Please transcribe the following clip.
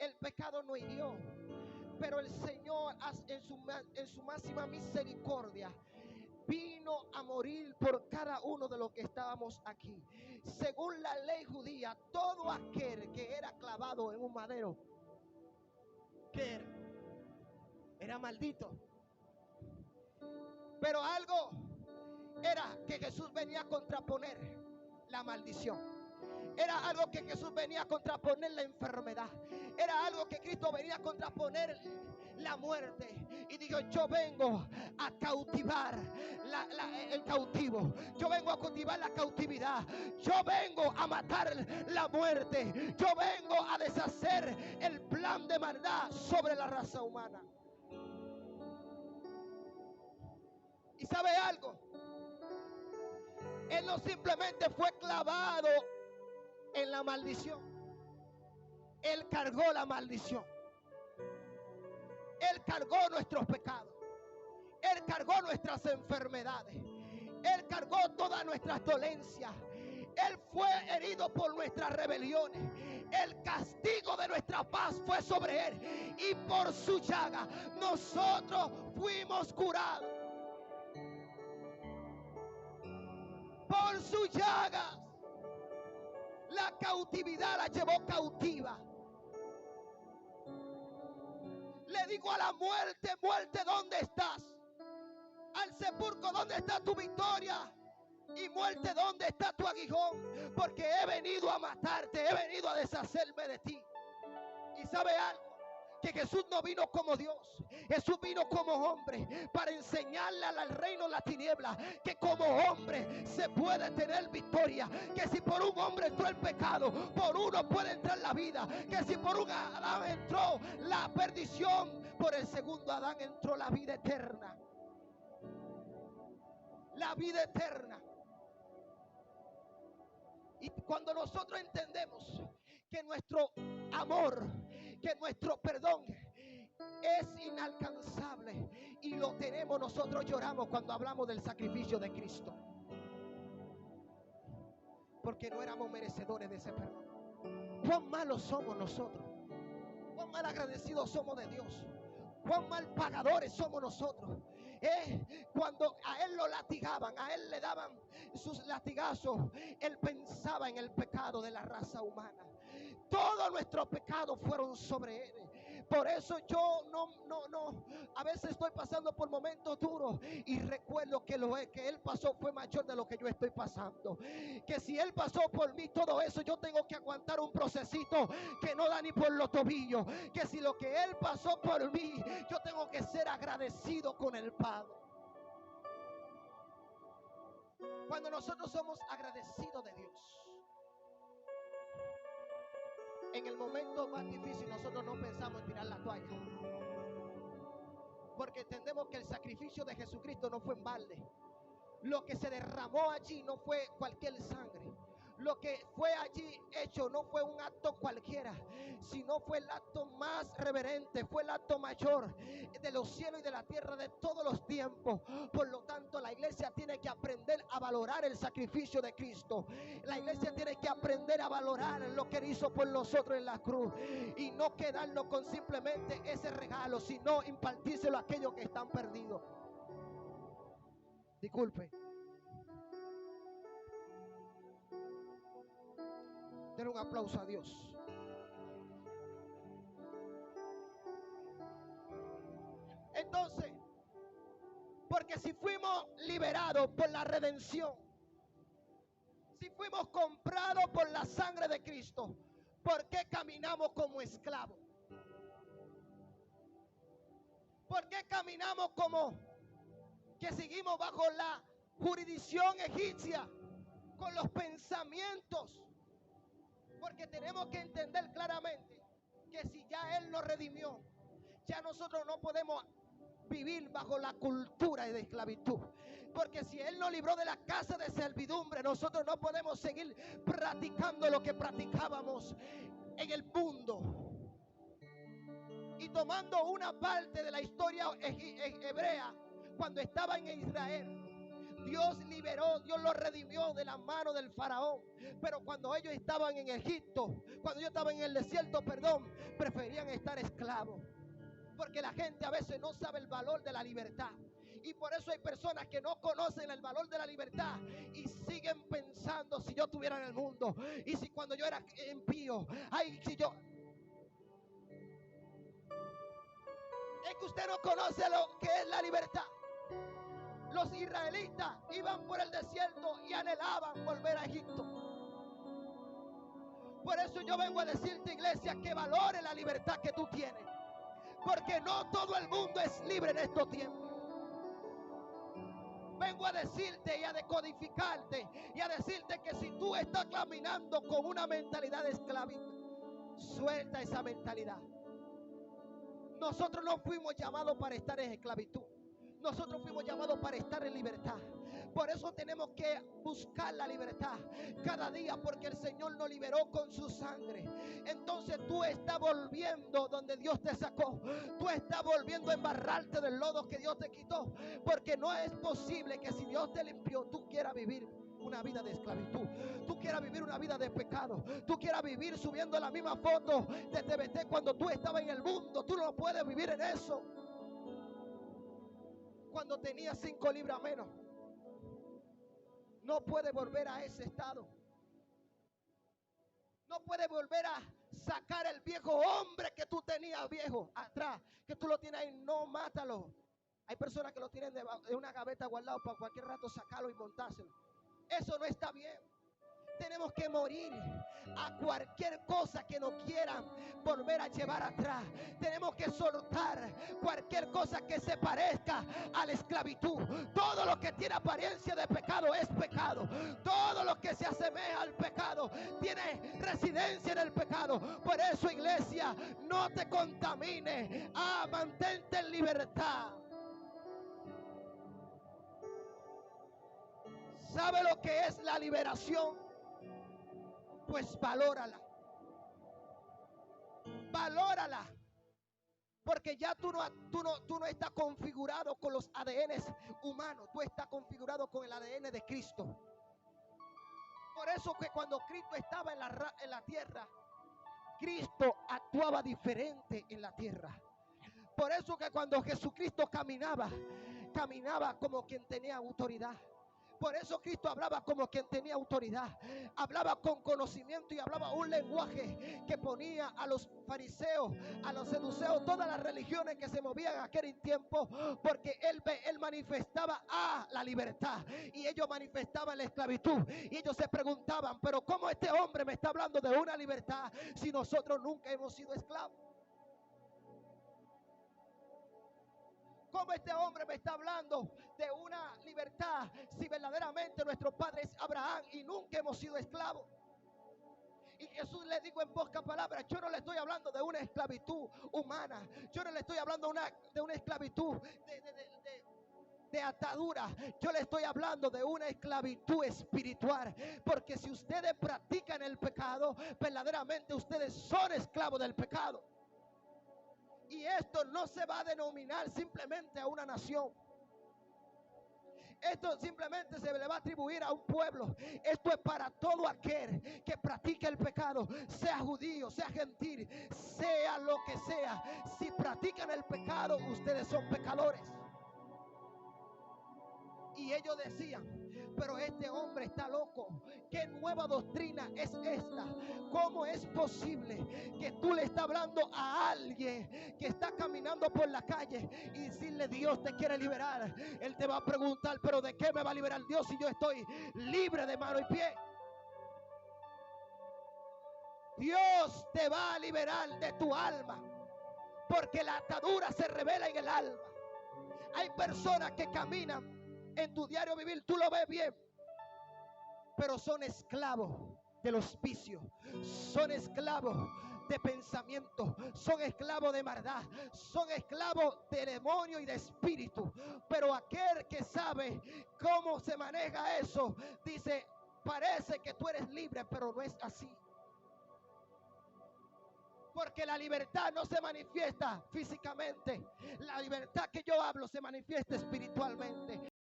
el pecado nos hirió, pero el Señor en su máxima misericordia vino a morir por cada uno de los que estábamos aquí. Según la ley judía, todo aquel que era clavado en un madero, que era maldito. Pero algo era que Jesús venía a contraponer la maldición. Era algo que Jesús venía a contraponer la enfermedad. Era algo que Cristo venía a contraponer la muerte. Y digo, yo vengo a cautivar el cautivo. Yo vengo a cautivar la cautividad. Yo vengo a matar la muerte. Yo vengo a deshacer el plan de maldad sobre la raza humana. ¿Y sabe algo? Él no simplemente fue clavado en la maldición. Él cargó la maldición. Él cargó nuestros pecados. Él cargó nuestras enfermedades. Él cargó todas nuestras dolencias. Él fue herido por nuestras rebeliones. El castigo de nuestra paz fue sobre Él. Y por su llaga nosotros fuimos curados. Por su llaga la cautividad la llevó cautiva. Le digo a la muerte, muerte, ¿dónde estás? Al sepulcro, ¿dónde está tu victoria? Y muerte, ¿dónde está tu aguijón? Porque he venido a matarte, he venido a deshacerme de ti. ¿Y sabe algo? Que Jesús no vino como Dios. Jesús vino como hombre para enseñarle al reino de la tiniebla que como hombre se puede tener victoria. Que si por un hombre entró el pecado, por uno puede entrar la vida. Que si por un Adán entró la perdición, por el segundo Adán entró la vida eterna. La vida eterna. Y cuando nosotros entendemos que nuestro amor, que nuestro perdón es inalcanzable y lo tenemos, nosotros lloramos cuando hablamos del sacrificio de Cristo, porque no éramos merecedores de ese perdón. Cuán malos somos nosotros, cuán mal agradecidos somos de Dios, cuán mal pagadores somos nosotros. Cuando a Él lo latigaban, a Él le daban sus latigazos, Él pensaba en el pecado de la raza humana. Todos nuestros pecados fueron sobre Él. Por eso yo no, a veces estoy pasando por momentos duros y recuerdo que lo que Él pasó fue mayor de lo que yo estoy pasando. Que si Él pasó por mí todo eso, yo tengo que aguantar un procesito que no da ni por los tobillos. Que si lo que Él pasó por mí, yo tengo que ser agradecido con el Padre. Cuando nosotros somos agradecidos de Dios, en el momento más difícil nosotros no pensamos en tirar la toalla, porque entendemos que el sacrificio de Jesucristo no fue en balde. Lo que se derramó allí no fue cualquier sangre. Lo que fue allí hecho no fue un acto cualquiera, sino fue el acto más reverente, fue el acto mayor de los cielos y de la tierra de todos los tiempos. Por lo tanto, la iglesia tiene que aprender a valorar el sacrificio de Cristo. La iglesia tiene que aprender a valorar lo que hizo por nosotros en la cruz y no quedarnos con simplemente ese regalo, sino impartírselo a aquellos que están perdidos. Disculpe. Den un aplauso a Dios. Entonces, porque si fuimos liberados por la redención, si fuimos comprados por la sangre de Cristo, ¿por qué caminamos como esclavos? ¿Por qué caminamos como que seguimos bajo la jurisdicción egipcia con los pensamientos? Porque tenemos que entender claramente que si ya Él nos redimió, ya nosotros no podemos vivir bajo la cultura de esclavitud. Porque si Él nos libró de la casa de servidumbre, nosotros no podemos seguir practicando lo que practicábamos en el mundo. Y tomando una parte de la historia hebrea, cuando estaba en Israel, Dios liberó, Dios los redimió de la mano del faraón. Pero cuando ellos estaban en Egipto, cuando ellos estaban en el desierto, preferían estar esclavos. Porque la gente a veces no sabe el valor de la libertad. Y por eso hay personas que no conocen el valor de la libertad y siguen pensando: si yo estuviera en el mundo, y si cuando yo era impío, ay, si yo... Es que usted no conoce lo que es la libertad. Los israelitas iban por el desierto y anhelaban volver a Egipto. Por eso yo vengo a decirte, iglesia, que valore la libertad que tú tienes. Porque no todo el mundo es libre en estos tiempos. Vengo a decirte y a decodificarte y a decirte que si tú estás caminando con una mentalidad de esclavitud, suelta esa mentalidad. Nosotros no fuimos llamados para estar en esclavitud. Nosotros fuimos llamados para estar en libertad. Por eso tenemos que buscar la libertad cada día, porque el Señor nos liberó con su sangre. Entonces tú estás volviendo donde Dios te sacó. Tú estás volviendo a embarrarte del lodo que Dios te quitó. Porque no es posible que si Dios te limpió, tú quieras vivir una vida de esclavitud. Tú quieras vivir una vida de pecado. Tú quieras vivir subiendo la misma foto de TVT cuando tú estabas en el mundo. Tú no puedes vivir en eso. Cuando tenías 5 libras menos, no puedes volver a ese estado. No puedes volver a sacar el viejo hombre que tú tenías viejo atrás, que tú lo tienes ahí. No, mátalo. Hay personas que lo tienen de una gaveta guardado para cualquier rato sacarlo y montárselo. Eso no está bien. Tenemos que morir a cualquier cosa que nos quieran volver a llevar atrás. Tenemos que soltar cualquier cosa que se parezca a la esclavitud. Todo lo que tiene apariencia de pecado es pecado. Todo lo que se asemeja al pecado tiene residencia en el pecado. Por eso, iglesia, no te contamines. Mantente en libertad. ¿Sabe lo que es la liberación? Pues valórala. Valórala. Porque ya tú no estás configurado con los ADNs humanos. Tú estás configurado con el ADN de Cristo. Por eso que cuando Cristo estaba en la tierra, Cristo actuaba diferente en la tierra. Por eso que cuando Jesucristo caminaba como quien tenía autoridad. Por eso Cristo hablaba como quien tenía autoridad. Hablaba con conocimiento y hablaba un lenguaje que ponía a los fariseos, a los seduceos, todas las religiones que se movían en aquel tiempo, porque él manifestaba la libertad y ellos manifestaban la esclavitud. Y ellos se preguntaban: pero ¿cómo este hombre me está hablando de una libertad si nosotros nunca hemos sido esclavos? ¿Cómo este hombre me está hablando de una libertad si verdaderamente nuestro padre es Abraham y nunca hemos sido esclavos? Y Jesús le dijo en pocas palabras: yo no le estoy hablando de una esclavitud humana. Yo no le estoy hablando de una esclavitud de atadura. Yo le estoy hablando de una esclavitud espiritual. Porque si ustedes practican el pecado, verdaderamente ustedes son esclavos del pecado. Y esto no se va a denominar simplemente a una nación. Esto simplemente se le va a atribuir a un pueblo. Esto es para todo aquel que practique el pecado, sea judío, sea gentil, sea lo que sea. Si practican el pecado, ustedes son pecadores. Y ellos decían: pero este hombre está loco. ¿Qué nueva doctrina es esta? ¿Cómo es posible que tú le estás hablando a alguien que está caminando por la calle y decirle: Dios te quiere liberar? Él te va a preguntar: pero ¿de qué me va a liberar Dios si yo estoy libre de mano y pie? Dios te va a liberar de tu alma, porque la atadura se revela en el alma. Hay personas que caminan en tu diario vivir, tú lo ves bien, pero son esclavos de los vicios, son esclavos de pensamiento, son esclavos de maldad, son esclavos de demonio y de espíritu. Pero aquel que sabe cómo se maneja eso, dice: parece que tú eres libre, pero no es así. Porque la libertad no se manifiesta físicamente. La libertad que yo hablo se manifiesta espiritualmente.